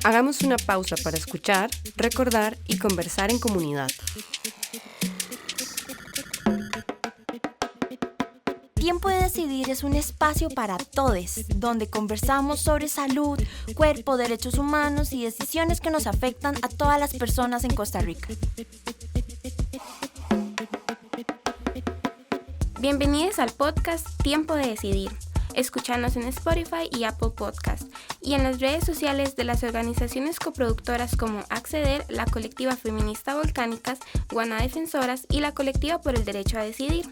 Hagamos una pausa para escuchar, recordar y conversar en comunidad. Tiempo de Decidir es un espacio para todos, donde conversamos sobre salud, cuerpo, derechos humanos y decisiones que nos afectan a todas las personas en Costa Rica. Bienvenidos al podcast Tiempo de Decidir. Escúchanos en Spotify y Apple Podcast y en las redes sociales de las organizaciones coproductoras como Acceder, la Colectiva Feminista Volcánicas, Guana Defensoras y la Colectiva por el Derecho a Decidir.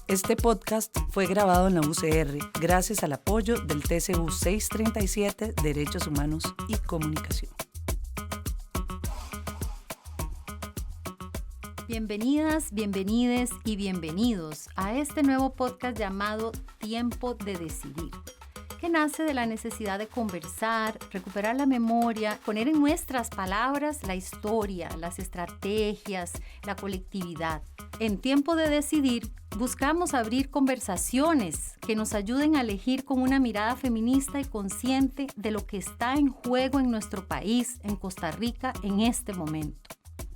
Este podcast fue grabado en la UCR gracias al apoyo del TCU 637 Derechos Humanos y Comunicación. Bienvenidas, bienvenides y bienvenidos a este nuevo podcast llamado Tiempo de Decidir, que nace de la necesidad de conversar, recuperar la memoria, poner en nuestras palabras la historia, las estrategias, la colectividad. En Tiempo de Decidir buscamos abrir conversaciones que nos ayuden a elegir con una mirada feminista y consciente de lo que está en juego en nuestro país, en Costa Rica, en este momento.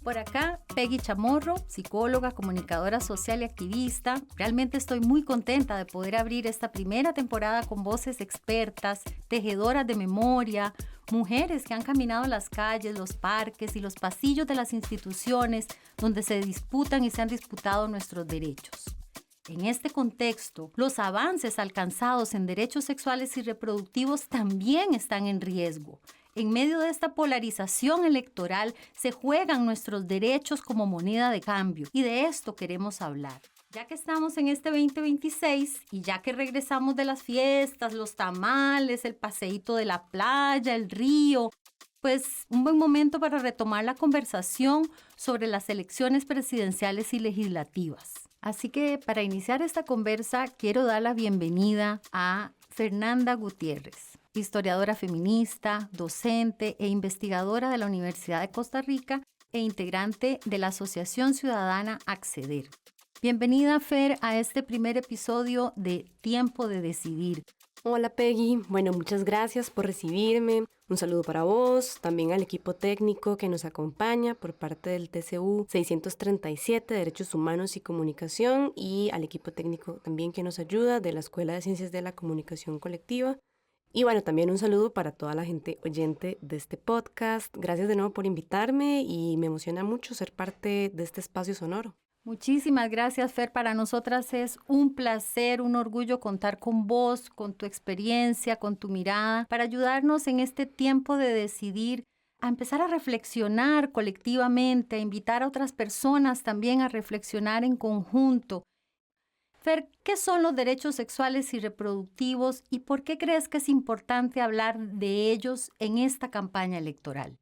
Por acá, Peggy Chamorro, psicóloga, comunicadora social y activista. Realmente estoy muy contenta de poder abrir esta primera temporada con voces expertas, tejedoras de memoria, mujeres que han caminado las calles, los parques y los pasillos de las instituciones donde se disputan y se han disputado nuestros derechos. En este contexto, los avances alcanzados en derechos sexuales y reproductivos también están en riesgo. En medio de esta polarización electoral se juegan nuestros derechos como moneda de cambio y de esto queremos hablar. Ya que estamos en este 2026 y ya que regresamos de las fiestas, los tamales, el paseíto de la playa, el río, pues un buen momento para retomar la conversación sobre las elecciones presidenciales y legislativas. Así que para iniciar esta conversa quiero dar la bienvenida a Fernanda Gutiérrez, historiadora feminista, docente e investigadora de la Universidad de Costa Rica e integrante de la Asociación Ciudadana Acceder. Bienvenida, Fer, a este primer episodio de Tiempo de Decidir. Hola Peggy, bueno, muchas gracias por recibirme. Un saludo para vos, también al equipo técnico que nos acompaña por parte del TCU 637 Derechos Humanos y Comunicación y al equipo técnico también que nos ayuda de la Escuela de Ciencias de la Comunicación Colectiva. Y bueno, también un saludo para toda la gente oyente de este podcast. Gracias de nuevo por invitarme y me emociona mucho ser parte de este espacio sonoro. Muchísimas gracias, Fer. Para nosotras es un placer, un orgullo contar con vos, con tu experiencia, con tu mirada, para ayudarnos en este tiempo de decidir, a empezar a reflexionar colectivamente, a invitar a otras personas también a reflexionar en conjunto. Fer, ¿qué son los derechos sexuales y reproductivos y por qué crees que es importante hablar de ellos en esta campaña electoral?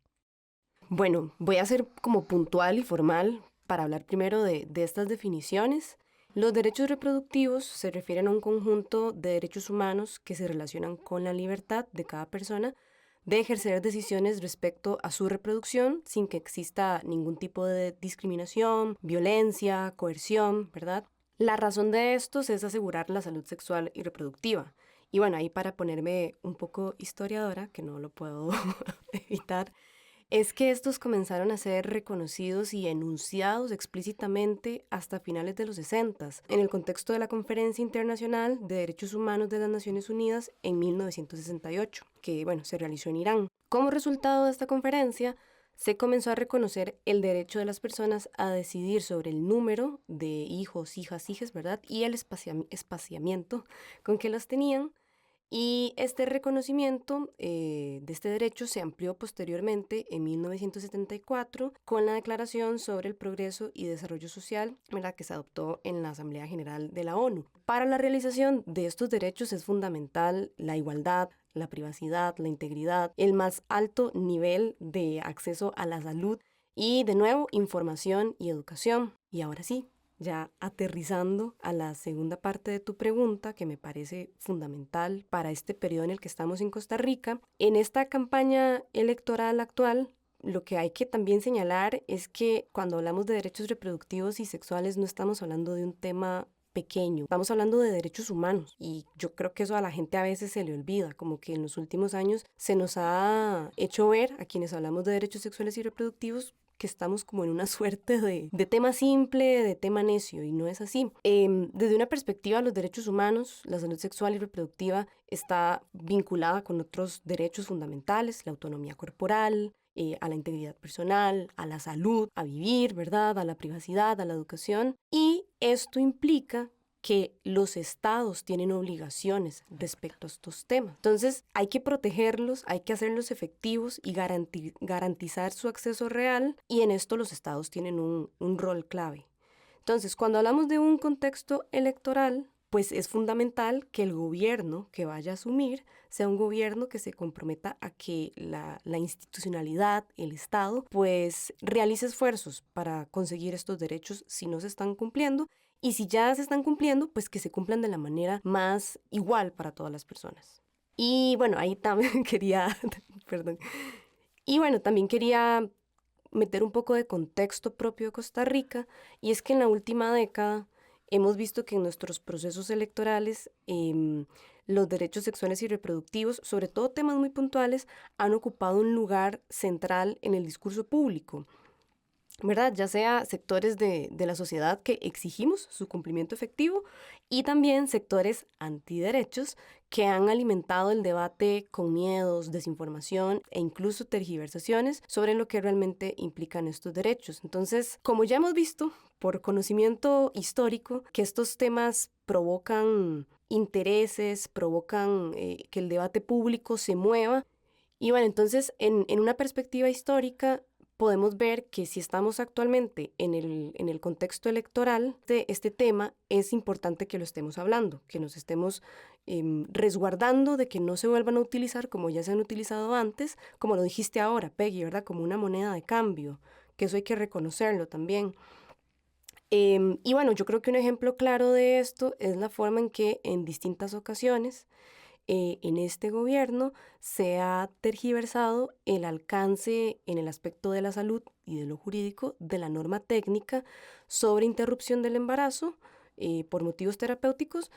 Bueno, voy a ser como puntual y formal para hablar primero de estas definiciones. Los derechos reproductivos se refieren a un conjunto de derechos humanos que se relacionan con la libertad de cada persona de ejercer decisiones respecto a su reproducción sin que exista ningún tipo de discriminación, violencia, coerción, ¿verdad? La razón de estos es asegurar la salud sexual y reproductiva. Y bueno, ahí para ponerme un poco historiadora, que no lo puedo evitar, es que estos comenzaron a ser reconocidos y enunciados explícitamente hasta finales de los 60, en el contexto de la Conferencia Internacional de Derechos Humanos de las Naciones Unidas en 1968, que bueno, se realizó en Irán. Como resultado de esta conferencia, se comenzó a reconocer el derecho de las personas a decidir sobre el número de hijos, hijas, hijes, ¿verdad? Y el espaciamiento con que los tenían. Y este reconocimiento de este derecho se amplió posteriormente en 1974 con la Declaración sobre el Progreso y Desarrollo Social, ¿verdad?, que se adoptó en la Asamblea General de la ONU. Para la realización de estos derechos es fundamental la igualdad, la privacidad, la integridad, el más alto nivel de acceso a la salud y, de nuevo, información y educación. Y ahora sí, ya aterrizando a la segunda parte de tu pregunta, que me parece fundamental para este periodo en el que estamos en Costa Rica, en esta campaña electoral actual, lo que hay que también señalar es que cuando hablamos de derechos reproductivos y sexuales no estamos hablando de un tema pequeño. Estamos hablando de derechos humanos y yo creo que eso a la gente a veces se le olvida, como que en los últimos años se nos ha hecho ver a quienes hablamos de derechos sexuales y reproductivos que estamos como en una suerte de tema simple, de tema necio, y no es así. Desde una perspectiva de los derechos humanos, la salud sexual y reproductiva está vinculada con otros derechos fundamentales, la autonomía corporal, a la integridad personal, a la salud, a vivir, ¿verdad?, a la privacidad, a la educación, y esto implica que los estados tienen obligaciones respecto a estos temas. Entonces, hay que protegerlos, hay que hacerlos efectivos y garantizar su acceso real, y en esto los estados tienen un rol clave. Entonces, cuando hablamos de un contexto electoral, pues es fundamental que el gobierno que vaya a asumir sea un gobierno que se comprometa a que la institucionalidad, el Estado, pues realice esfuerzos para conseguir estos derechos si no se están cumpliendo, y si ya se están cumpliendo, pues que se cumplan de la manera más igual para todas las personas. Y bueno, ahí también también quería meter un poco de contexto propio de Costa Rica, y es que en la última década hemos visto que en nuestros procesos electorales los derechos sexuales y reproductivos, sobre todo temas muy puntuales, han ocupado un lugar central en el discurso público, ¿verdad? Ya sea sectores de la sociedad que exigimos su cumplimiento efectivo, y también sectores antiderechos que han alimentado el debate con miedos, desinformación e incluso tergiversaciones sobre lo que realmente implican estos derechos. Entonces, como ya hemos visto por conocimiento histórico, que estos temas provocan intereses, provocan que el debate público se mueva. Y bueno, entonces en una perspectiva histórica podemos ver que si estamos actualmente en el contexto electoral de este tema, es importante que lo estemos hablando, que nos estemos resguardando de que no se vuelvan a utilizar como ya se han utilizado antes, como lo dijiste ahora, Peggy, ¿verdad? Como una moneda de cambio, que eso hay que reconocerlo también. Y bueno, yo creo que un ejemplo claro de esto es la forma en que en distintas ocasiones en este gobierno se ha tergiversado el alcance en el aspecto de la salud y de lo jurídico de la norma técnica sobre interrupción del embarazo por motivos terapéuticos,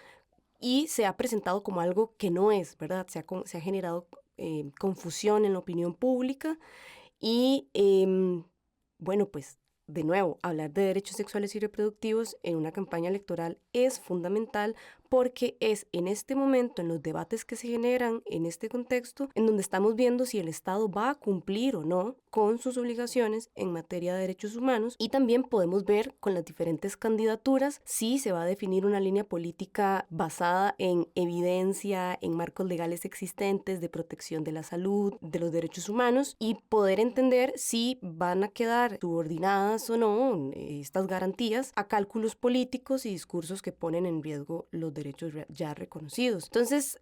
y se ha presentado como algo que no es, ¿verdad? Se ha generado confusión en la opinión pública y, bueno, pues de nuevo, hablar de derechos sexuales y reproductivos en una campaña electoral es fundamental, porque es en este momento, en los debates que se generan en este contexto, en donde estamos viendo si el Estado va a cumplir o no con sus obligaciones en materia de derechos humanos, y también podemos ver con las diferentes candidaturas si se va a definir una línea política basada en evidencia, en marcos legales existentes de protección de la salud, de los derechos humanos, y poder entender si van a quedar subordinadas o no estas garantías a cálculos políticos y discursos que ponen en riesgo los derechos ya reconocidos. Entonces,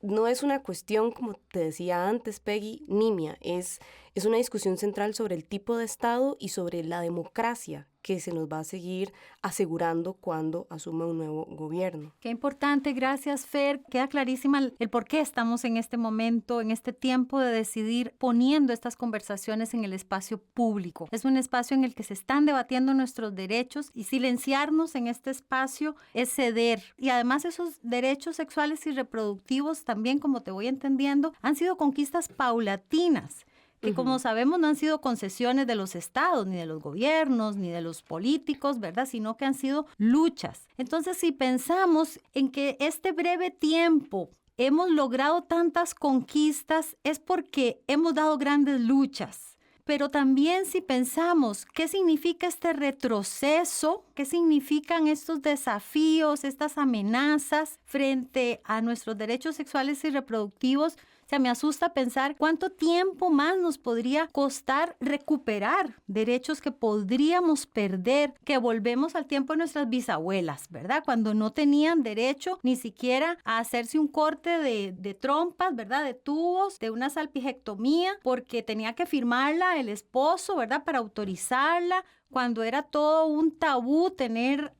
no es una cuestión, como te decía antes, Peggy, nimia, es una discusión central sobre el tipo de Estado y sobre la democracia que se nos va a seguir asegurando cuando asuma un nuevo gobierno. Qué importante, gracias Fer. Queda clarísima el por qué estamos en este momento, en este tiempo de decidir, poniendo estas conversaciones en el espacio público. Es un espacio en el que se están debatiendo nuestros derechos, y silenciarnos en este espacio es ceder. Y además esos derechos sexuales y reproductivos también, como te voy entendiendo, han sido conquistas paulatinas, que como sabemos no han sido concesiones de los estados, ni de los gobiernos, ni de los políticos, ¿verdad? Sino que han sido luchas. Entonces, si pensamos en que este breve tiempo hemos logrado tantas conquistas, es porque hemos dado grandes luchas. Pero también si pensamos qué significa este retroceso, qué significan estos desafíos, estas amenazas frente a nuestros derechos sexuales y reproductivos, o sea, me asusta pensar cuánto tiempo más nos podría costar recuperar derechos que podríamos perder, que volvemos al tiempo de nuestras bisabuelas, ¿verdad? Cuando no tenían derecho ni siquiera a hacerse un corte de trompas, ¿verdad? De tubos, de una salpingectomía, porque tenía que firmarla el esposo, ¿verdad? Para autorizarla, cuando era todo un tabú tener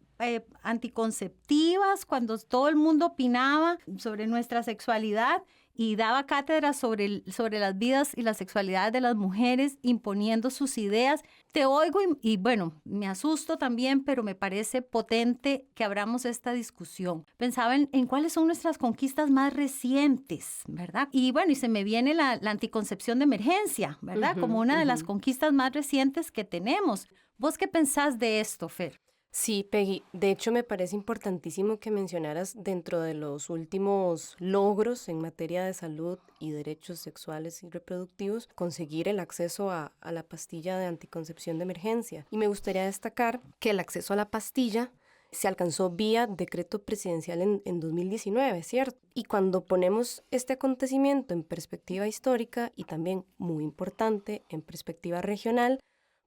anticonceptivas, cuando todo el mundo opinaba sobre nuestra sexualidad, y daba cátedra sobre las vidas y las sexualidades de las mujeres, imponiendo sus ideas. Te oigo y bueno, me asusto también, pero me parece potente que abramos esta discusión. Pensaba en cuáles son nuestras conquistas más recientes, ¿verdad? Y bueno, y se me viene la anticoncepción de emergencia, ¿verdad? Como una de las conquistas más recientes que tenemos. ¿Vos qué pensás de esto, Fer? Sí, Peggy. De hecho, me parece importantísimo que mencionaras dentro de los últimos logros en materia de salud y derechos sexuales y reproductivos, conseguir el acceso a la pastilla de anticoncepción de emergencia. Y me gustaría destacar que el acceso a la pastilla se alcanzó vía decreto presidencial en 2019, ¿cierto? Y cuando ponemos este acontecimiento en perspectiva histórica y también, muy importante, en perspectiva regional,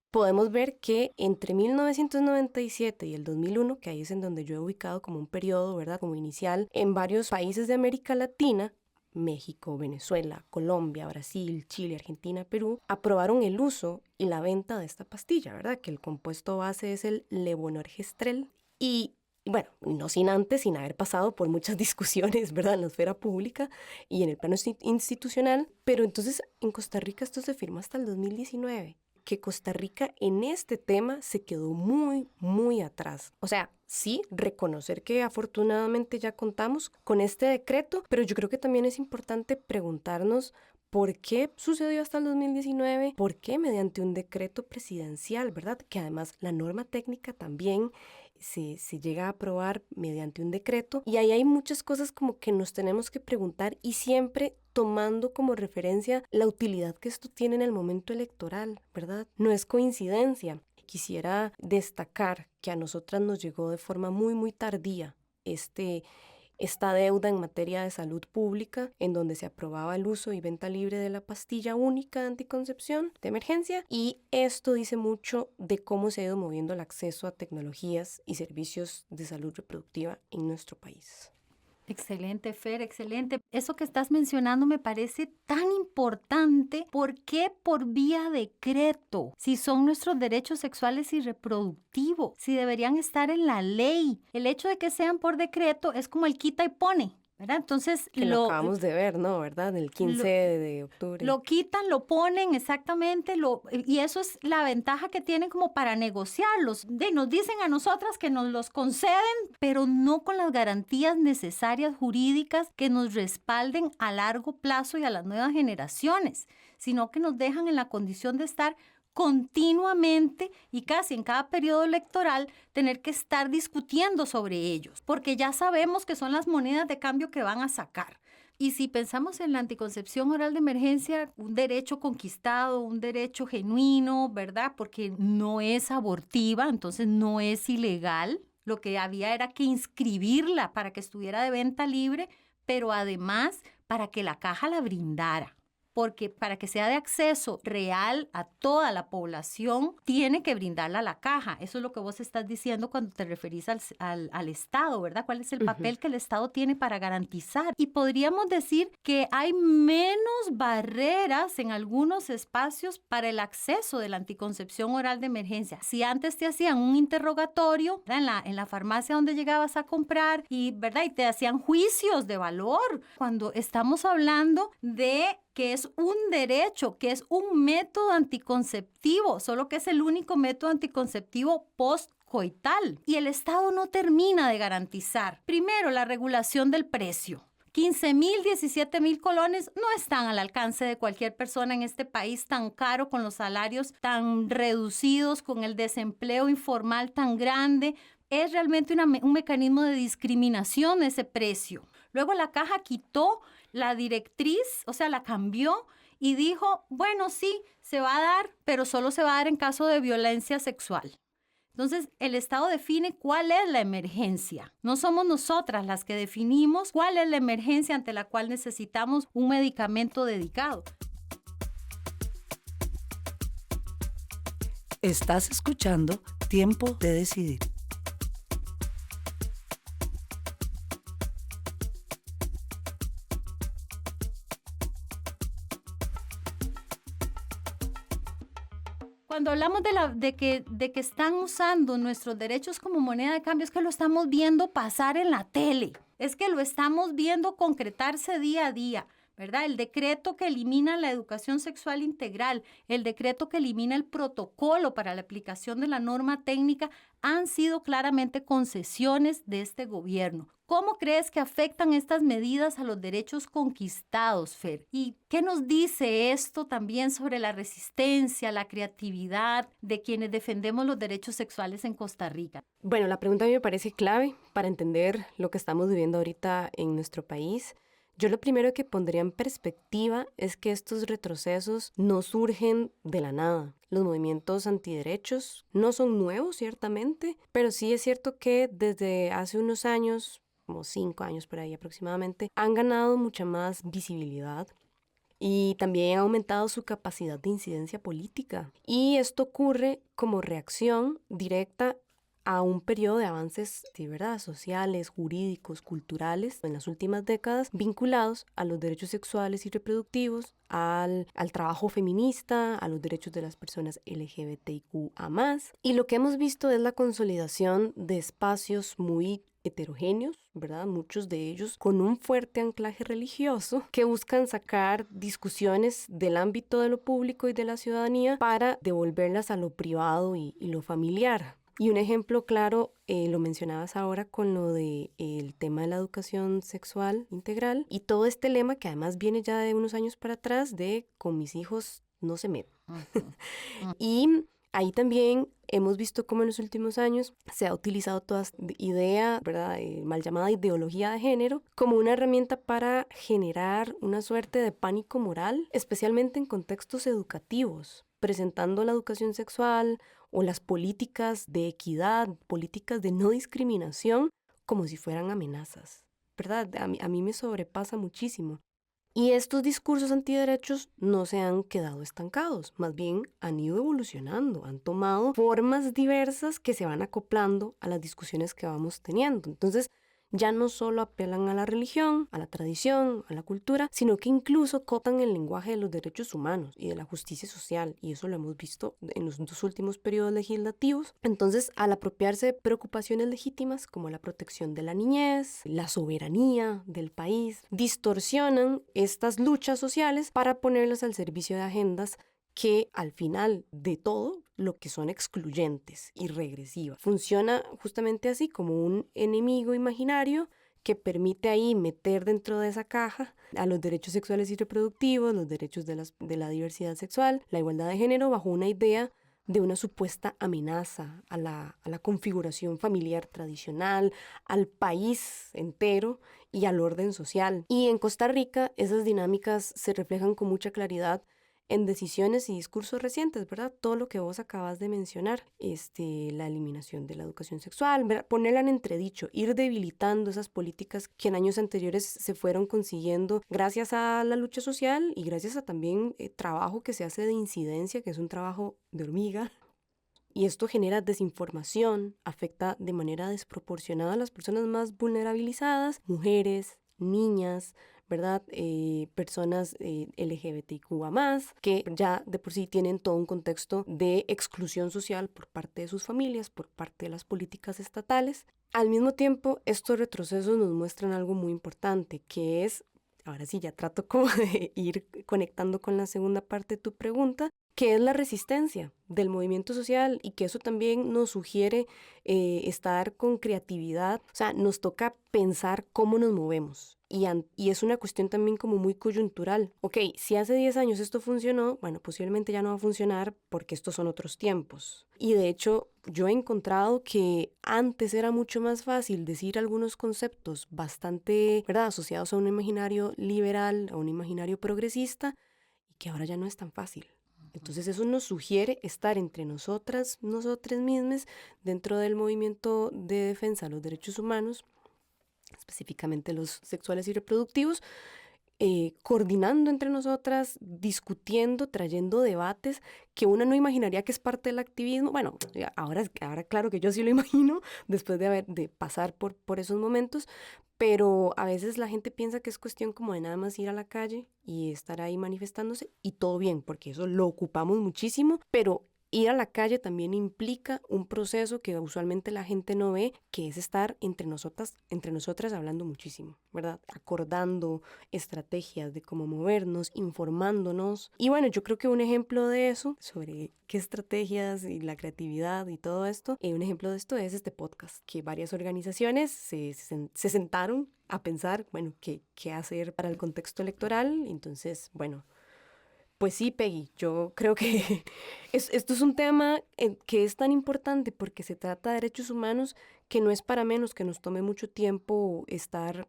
podemos ver que entre 1997 y el 2001, que ahí es en donde yo he ubicado como un periodo, ¿verdad?, como inicial, en varios países de América Latina, México, Venezuela, Colombia, Brasil, Chile, Argentina, Perú, aprobaron el uso y la venta de esta pastilla, ¿verdad?, que el compuesto base es el levonorgestrel. Y bueno, no sin haber pasado por muchas discusiones, ¿verdad?, en la esfera pública y en el plano institucional, pero entonces en Costa Rica esto se firmó hasta el 2019. Que Costa Rica en este tema se quedó muy, muy atrás. O sea, sí, reconocer que afortunadamente ya contamos con este decreto, pero yo creo que también es importante preguntarnos por qué sucedió hasta el 2019, por qué mediante un decreto presidencial, ¿verdad? Que además la norma técnica también se llega a aprobar mediante un decreto, y ahí hay muchas cosas como que nos tenemos que preguntar y siempre tomando como referencia la utilidad que esto tiene en el momento electoral, ¿verdad? No es coincidencia. Quisiera destacar que a nosotras nos llegó de forma muy, muy tardía esta deuda en materia de salud pública, en donde se aprobaba el uso y venta libre de la pastilla única de anticoncepción de emergencia, y esto dice mucho de cómo se ha ido moviendo el acceso a tecnologías y servicios de salud reproductiva en nuestro país. Excelente, Fer, excelente. Eso que estás mencionando me parece tan importante. ¿Por qué por vía decreto? Si son nuestros derechos sexuales y reproductivos, si deberían estar en la ley. El hecho de que sean por decreto es como el quita y pone, ¿verdad? Entonces que lo acabamos de ver, ¿no? ¿Verdad? El 15 de octubre. Lo quitan, lo ponen exactamente, y eso es la ventaja que tienen como para negociarlos. Nos dicen a nosotras que nos los conceden, pero no con las garantías necesarias jurídicas que nos respalden a largo plazo y a las nuevas generaciones, sino que nos dejan en la condición de estar continuamente y casi en cada periodo electoral tener que estar discutiendo sobre ellos, porque ya sabemos que son las monedas de cambio que van a sacar. Y si pensamos en la anticoncepción oral de emergencia, un derecho conquistado, un derecho genuino, ¿verdad? Porque no es abortiva, entonces no es ilegal. Lo que había era que inscribirla para que estuviera de venta libre, pero además para que la caja la brindara. Porque para que sea de acceso real a toda la población, tiene que brindarla la caja. Eso es lo que vos estás diciendo cuando te referís al Estado, ¿verdad? ¿Cuál es el papel que el Estado tiene para garantizar? Y podríamos decir que hay menos barreras en algunos espacios para el acceso de la anticoncepción oral de emergencia. Si antes te hacían un interrogatorio, ¿verdad?, en la farmacia donde llegabas a comprar, ¿verdad?, y te hacían juicios de valor. Cuando estamos hablando de que es un derecho, que es un método anticonceptivo, solo que es el único método anticonceptivo postcoital. Y el Estado no termina de garantizar, primero, la regulación del precio. 15,000, 17,000 colones no están al alcance de cualquier persona en este país tan caro, con los salarios tan reducidos, con el desempleo informal tan grande. Es realmente un mecanismo de discriminación ese precio. Luego la caja quitó la directriz, o sea, la cambió y dijo, bueno, sí, se va a dar, pero solo se va a dar en caso de violencia sexual. Entonces, el Estado define cuál es la emergencia. No somos nosotras las que definimos cuál es la emergencia ante la cual necesitamos un medicamento dedicado. Estás escuchando Tiempo de Decidir. Cuando hablamos de que están usando nuestros derechos como moneda de cambio, es que lo estamos viendo pasar en la tele, es que lo estamos viendo concretarse día a día. ¿verdad? El decreto que elimina la educación sexual integral, el decreto que elimina el protocolo para la aplicación de la norma técnica han sido claramente concesiones de este gobierno. ¿Cómo crees que afectan estas medidas a los derechos conquistados, Fer? ¿Y qué nos dice esto también sobre la resistencia, la creatividad de quienes defendemos los derechos sexuales en Costa Rica? Bueno, la pregunta a mí me parece clave para entender lo que estamos viviendo ahorita en nuestro país. Yo lo primero que pondría en perspectiva es que estos retrocesos no surgen de la nada. Los movimientos antiderechos no son nuevos, ciertamente, pero sí es cierto que desde hace unos años, como 5 años por ahí aproximadamente, han ganado mucha más visibilidad y también ha aumentado su capacidad de incidencia política. Y esto ocurre como reacción directa a un periodo de avances, de verdad, sociales, jurídicos, culturales en las últimas décadas, vinculados a los derechos sexuales y reproductivos, al trabajo feminista, a los derechos de las personas LGBTIQA+. Y lo que hemos visto es la consolidación de espacios muy heterogéneos, ¿verdad? Muchos de ellos con un fuerte anclaje religioso que buscan sacar discusiones del ámbito de lo público y de la ciudadanía para devolverlas a lo privado y lo familiar. Y un ejemplo claro, lo mencionabas ahora con lo del tema de la educación sexual integral y todo este lema que además viene ya de unos años para atrás de con mis hijos no se meten. Y ahí también hemos visto cómo en los últimos años se ha utilizado toda esta idea, ¿verdad? Mal llamada ideología de género, como una herramienta para generar una suerte de pánico moral, especialmente en contextos educativos, presentando la educación sexual o las políticas de equidad, políticas de no discriminación, como si fueran amenazas, ¿verdad? A mí me sobrepasa muchísimo. Y estos discursos antiderechos no se han quedado estancados, más bien han ido evolucionando, han tomado formas diversas que se van acoplando a las discusiones que vamos teniendo. Entonces, ya no solo apelan a la religión, a la tradición, a la cultura, sino que incluso cotan el lenguaje de los derechos humanos y de la justicia social, y eso lo hemos visto en los 2 últimos periodos legislativos. Entonces, al apropiarse de preocupaciones legítimas como la protección de la niñez, la soberanía del país, distorsionan estas luchas sociales para ponerlas al servicio de agendas que al final de todo lo que son excluyentes y regresivas. Funciona justamente así como un enemigo imaginario que permite ahí meter dentro de esa caja a los derechos sexuales y reproductivos, los derechos de la diversidad sexual, la igualdad de género bajo una idea de una supuesta amenaza a la configuración familiar tradicional, al país entero y al orden social. Y en Costa Rica esas dinámicas se reflejan con mucha claridad en decisiones y discursos recientes, ¿verdad? Todo lo que vos acabas de mencionar, la eliminación de la educación sexual, ¿verdad? Ponerla en entredicho, ir debilitando esas políticas que en años anteriores se fueron consiguiendo gracias a la lucha social y gracias a también trabajo que se hace de incidencia, que es un trabajo de hormiga. Y esto genera desinformación, afecta de manera desproporcionada a las personas más vulnerabilizadas, mujeres, niñas, ¿verdad? Personas LGBTIQA+, que ya de por sí tienen todo un contexto de exclusión social por parte de sus familias, por parte de las políticas estatales. Al mismo tiempo, estos retrocesos nos muestran algo muy importante, que es, ahora sí ya trato como de ir conectando con la segunda parte de tu pregunta, que es la resistencia del movimiento social y que eso también nos sugiere estar con creatividad, o sea, nos toca pensar cómo nos movemos y es una cuestión también como muy coyuntural. Ok, si hace 10 años esto funcionó, bueno, posiblemente ya no va a funcionar porque estos son otros tiempos. Y de hecho, yo he encontrado que antes era mucho más fácil decir algunos conceptos bastante, ¿verdad?, asociados a un imaginario liberal, a un imaginario progresista, y que ahora ya no es tan fácil. Entonces eso nos sugiere estar entre nosotras mismas, dentro del movimiento de defensa de los derechos humanos, específicamente los sexuales y reproductivos, coordinando entre nosotras, discutiendo, trayendo debates que uno no imaginaría que es parte del activismo. Bueno, ahora claro que yo sí lo imagino, después de pasar por esos momentos, pero a veces la gente piensa que es cuestión como de nada más ir a la calle y estar ahí manifestándose y todo bien, porque eso lo ocupamos muchísimo, pero Ir a la calle también implica un proceso que usualmente la gente no ve, que es estar entre nosotras hablando muchísimo, ¿verdad? Acordando estrategias de cómo movernos, informándonos. Y bueno, yo creo que un ejemplo de eso, sobre qué estrategias y la creatividad y todo esto, un ejemplo de esto es este podcast, que varias organizaciones se sentaron a pensar, bueno, qué hacer para el contexto electoral. Entonces, bueno, pues sí, Peggy, yo creo que esto es un tema que es tan importante porque se trata de derechos humanos, que no es para menos que nos tome mucho tiempo estar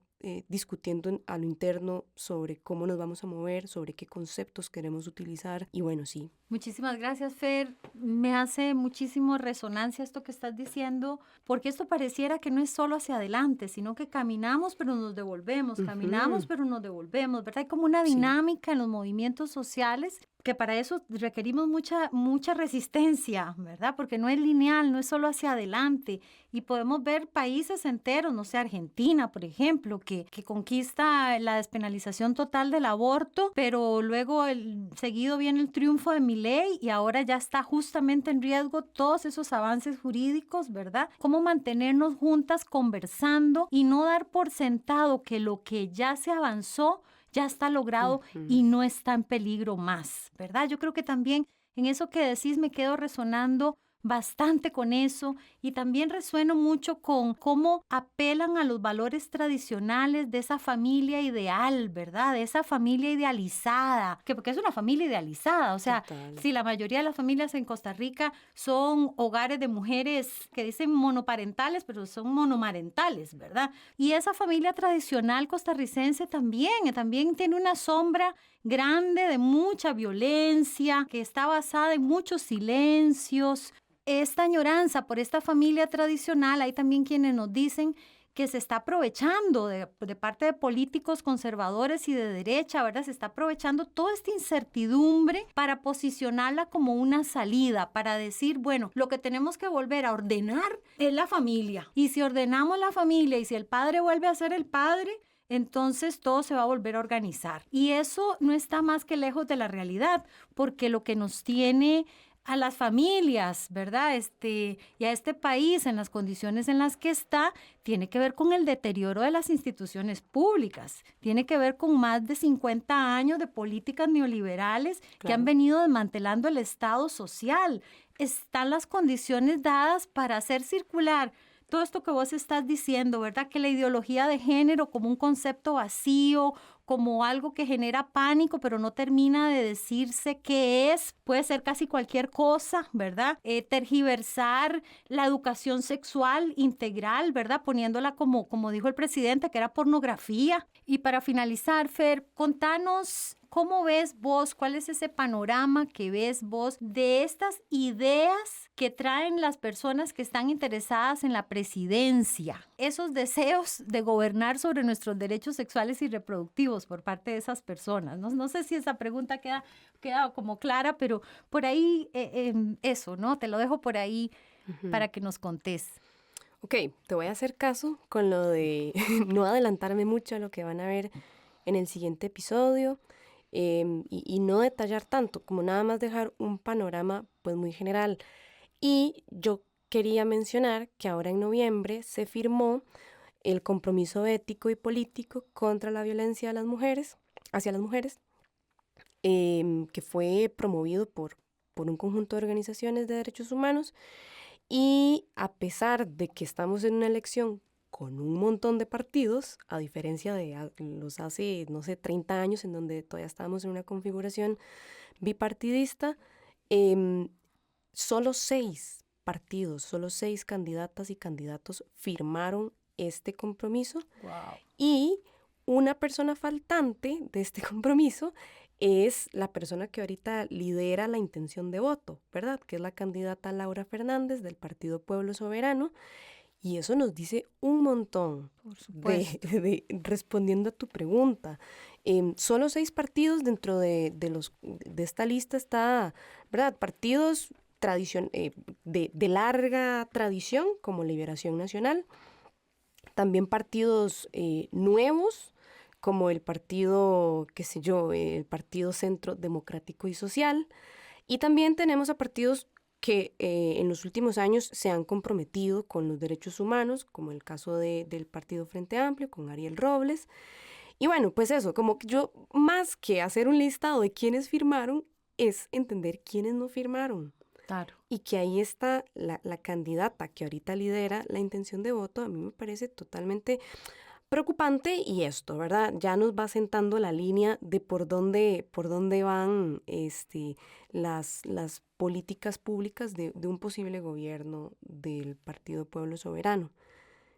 discutiendo a lo interno sobre cómo nos vamos a mover, sobre qué conceptos queremos utilizar. Y bueno, sí. Muchísimas gracias, Fer. Me hace muchísimo resonancia esto que estás diciendo, porque esto pareciera que no es solo hacia adelante, sino que caminamos pero nos devolvemos, caminamos pero nos devolvemos, ¿verdad? Hay como una dinámica en los movimientos sociales que para eso requerimos mucha resistencia, ¿verdad? Porque no es lineal, no es solo hacia adelante. Y podemos ver países enteros, no sé, Argentina, por ejemplo, que conquista la despenalización total del aborto, pero luego seguido viene el triunfo de Milei y ahora ya está justamente en riesgo todos esos avances jurídicos, ¿verdad? Cómo mantenernos juntas conversando y no dar por sentado que lo que ya se avanzó ya está logrado y no está en peligro más, ¿verdad? Yo creo que también en eso que decís me quedo resonando bastante con eso y también resueno mucho con cómo apelan a los valores tradicionales de esa familia ideal, ¿verdad? De esa familia idealizada, porque es una familia idealizada, o sea, si la mayoría de las familias en Costa Rica son hogares de mujeres que dicen monoparentales, pero son monomarentales, ¿verdad? Y esa familia tradicional costarricense también tiene una sombra grande de mucha violencia, que está basada en muchos silencios. Esta añoranza por esta familia tradicional, hay también quienes nos dicen que se está aprovechando de parte de políticos conservadores y de derecha, ¿verdad? Se está aprovechando toda esta incertidumbre para posicionarla como una salida, para decir, bueno, lo que tenemos que volver a ordenar es la familia. Y si ordenamos la familia y si el padre vuelve a ser el padre, entonces todo se va a volver a organizar. Y eso no está más que lejos de la realidad, porque lo que nos tiene a las familias, ¿verdad? Y a este país en las condiciones en las que está, tiene que ver con el deterioro de las instituciones públicas, tiene que ver con más de 50 años de políticas neoliberales que han venido desmantelando el Estado social. Están las condiciones dadas para hacer circular todo esto que vos estás diciendo, ¿verdad? Que la ideología de género como un concepto vacío, como algo que genera pánico, pero no termina de decirse qué es, puede ser casi cualquier cosa, ¿verdad? Tergiversar la educación sexual integral, ¿verdad? Poniéndola como dijo el presidente, que era pornografía. Y para finalizar, Fer, contanos ¿cómo ves vos? ¿Cuál es ese panorama que ves vos de estas ideas que traen las personas que están interesadas en la presidencia? Esos deseos de gobernar sobre nuestros derechos sexuales y reproductivos por parte de esas personas. No sé si esa pregunta queda como clara, pero por ahí eso, ¿no? Te lo dejo por ahí para que nos contés. Ok, te voy a hacer caso con lo de no adelantarme mucho a lo que van a ver en el siguiente episodio. Y no detallar tanto, como nada más dejar un panorama pues muy general. Y yo quería mencionar que ahora en noviembre se firmó el compromiso ético y político contra la violencia hacia las mujeres, que fue promovido por un conjunto de organizaciones de derechos humanos. Y a pesar de que estamos en una elección con un montón de partidos, a diferencia de los hace, 30 años, en donde todavía estábamos en una configuración bipartidista, solo 6 partidos, solo 6 candidatas y candidatos firmaron este compromiso. Wow. Y una persona faltante de este compromiso es la persona que ahorita lidera la intención de voto, ¿verdad? Que es la candidata Laura Fernández del Partido Pueblo Soberano. Y eso nos dice un montón, respondiendo a tu pregunta. Solo 6 partidos dentro de esta lista está, ¿verdad? Partidos de larga tradición, como Liberación Nacional. También partidos nuevos, como el partido, el Partido Centro Democrático y Social. Y también tenemos a partidos que en los últimos años se han comprometido con los derechos humanos, como el caso del Partido Frente Amplio, con Ariel Robles. Y bueno, pues eso, como que yo, más que hacer un listado de quiénes firmaron, es entender quiénes no firmaron. Claro. Y que ahí está la candidata que ahorita lidera la intención de voto. A mí me parece totalmente preocupante, y esto, ¿verdad? Ya nos va sentando la línea de por dónde van las políticas públicas de un posible gobierno del Partido Pueblo Soberano.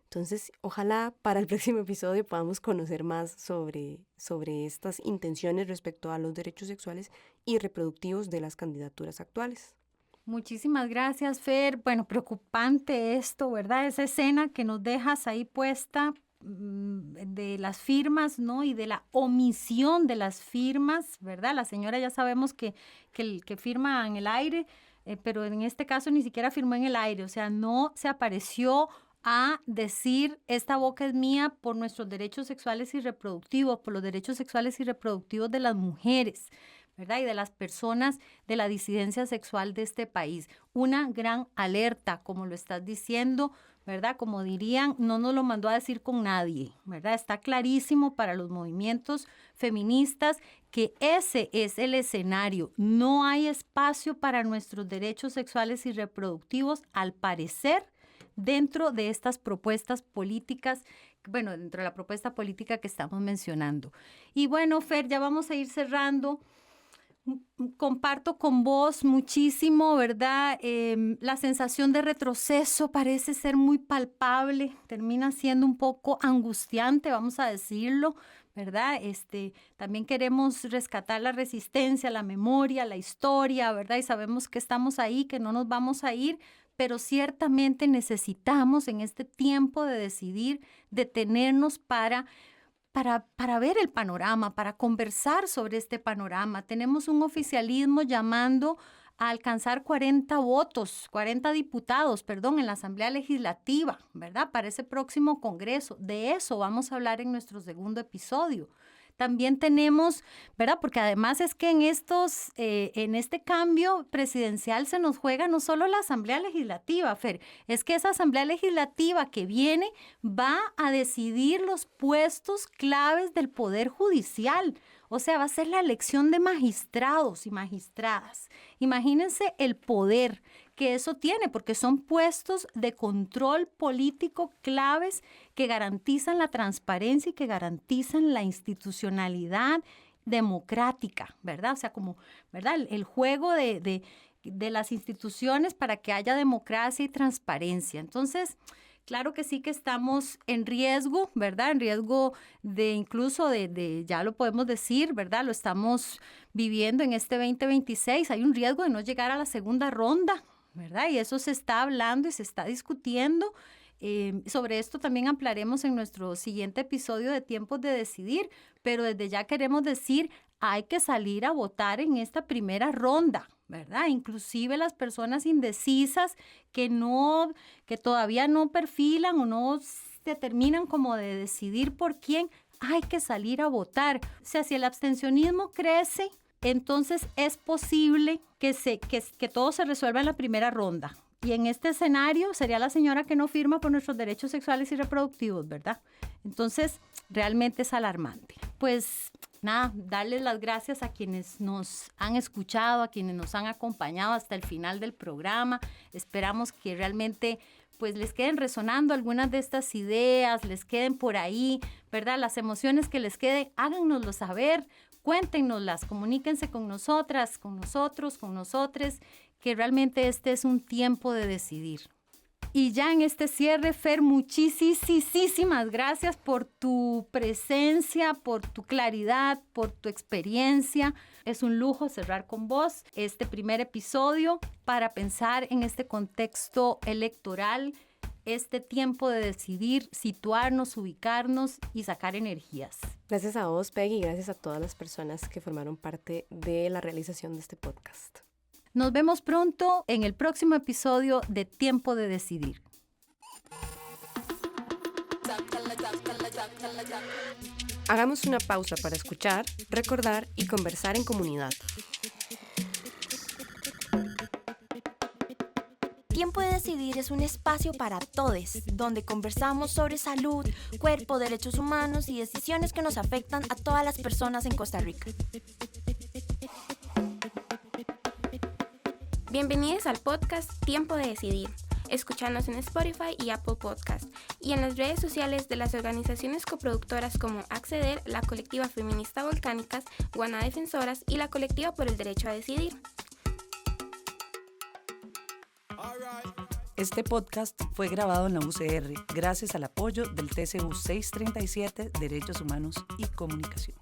Entonces, ojalá para el próximo episodio podamos conocer más sobre estas intenciones respecto a los derechos sexuales y reproductivos de las candidaturas actuales. Muchísimas gracias, Fer. Bueno, preocupante esto, ¿verdad? Esa escena que nos dejas ahí puesta de las firmas, ¿no? Y de la omisión de las firmas, ¿verdad? La señora ya sabemos que firma en el aire, pero en este caso ni siquiera firmó en el aire, o sea, no se apareció a decir esta boca es mía por nuestros derechos sexuales y reproductivos, por los derechos sexuales y reproductivos de las mujeres, ¿verdad? Y de las personas de la disidencia sexual de este país. Una gran alerta, como lo estás diciendo, ¿verdad? Como dirían, no nos lo mandó a decir con nadie, ¿verdad? Está clarísimo para los movimientos feministas que ese es el escenario. No hay espacio para nuestros derechos sexuales y reproductivos, al parecer, dentro de estas propuestas políticas, bueno, dentro de la propuesta política que estamos mencionando. Y bueno, Fer, ya vamos a ir cerrando. Comparto con vos muchísimo, ¿verdad? La sensación de retroceso parece ser muy palpable, termina siendo un poco angustiante, vamos a decirlo, ¿verdad? También queremos rescatar la resistencia, la memoria, la historia, ¿verdad? Y sabemos que estamos ahí, que no nos vamos a ir, pero ciertamente necesitamos en este tiempo de decidir detenernos para ver el panorama, para conversar sobre este panorama. Tenemos un oficialismo llamando a alcanzar 40 diputados, en la Asamblea Legislativa, ¿verdad? Para ese próximo Congreso. De eso vamos a hablar en nuestro segundo episodio. También tenemos, ¿verdad? Porque además es que en este cambio presidencial se nos juega no solo la Asamblea Legislativa, Fer, es que esa Asamblea Legislativa que viene va a decidir los puestos claves del Poder Judicial. O sea, va a ser la elección de magistrados y magistradas. Imagínense el poder que eso tiene, porque son puestos de control político claves que garantizan la transparencia y que garantizan la institucionalidad democrática, ¿verdad? O sea, como, ¿verdad? El juego de las instituciones para que haya democracia y transparencia. Entonces, claro que sí que estamos en riesgo, ¿verdad? En riesgo de incluso ya lo podemos decir, ¿verdad? Lo estamos viviendo en este 2026. Hay un riesgo de no llegar a la segunda ronda, ¿verdad? Y eso se está hablando y se está discutiendo. Sobre esto también ampliaremos en nuestro siguiente episodio de Tiempos de Decidir, pero desde ya queremos decir, hay que salir a votar en esta primera ronda, ¿verdad? Inclusive las personas indecisas que todavía no perfilan o no se terminan como de decidir por quién, hay que salir a votar. O sea, si el abstencionismo crece, entonces es posible que todo se resuelva en la primera ronda. Y en este escenario sería la señora que no firma por nuestros derechos sexuales y reproductivos, ¿verdad? Entonces, realmente es alarmante. Pues nada, darles las gracias a quienes nos han escuchado, a quienes nos han acompañado hasta el final del programa. Esperamos que realmente pues les queden resonando algunas de estas ideas, les queden por ahí, ¿verdad? Las emociones que les queden, háganoslo saber, cuéntenoslas, comuníquense con nosotras, con nosotros, con nosotres, que realmente este es un tiempo de decidir. Y ya en este cierre, Fer, muchísimas gracias por tu presencia, por tu claridad, por tu experiencia. Es un lujo cerrar con vos este primer episodio para pensar en este contexto electoral, este tiempo de decidir, situarnos, ubicarnos y sacar energías. Gracias a vos, Peggy, y gracias a todas las personas que formaron parte de la realización de este podcast. Nos vemos pronto en el próximo episodio de Tiempo de Decidir. Hagamos una pausa para escuchar, recordar y conversar en comunidad. Tiempo de Decidir es un espacio para todos, donde conversamos sobre salud, cuerpo, derechos humanos y decisiones que nos afectan a todas las personas en Costa Rica. Bienvenidos al podcast Tiempo de Decidir. Escúchanos en Spotify y Apple Podcast y en las redes sociales de las organizaciones coproductoras como Acceder, la colectiva feminista Volcánicas, Guaná Defensoras y la colectiva por el derecho a decidir. Este podcast fue grabado en la UCR gracias al apoyo del TCU 637 Derechos Humanos y Comunicación.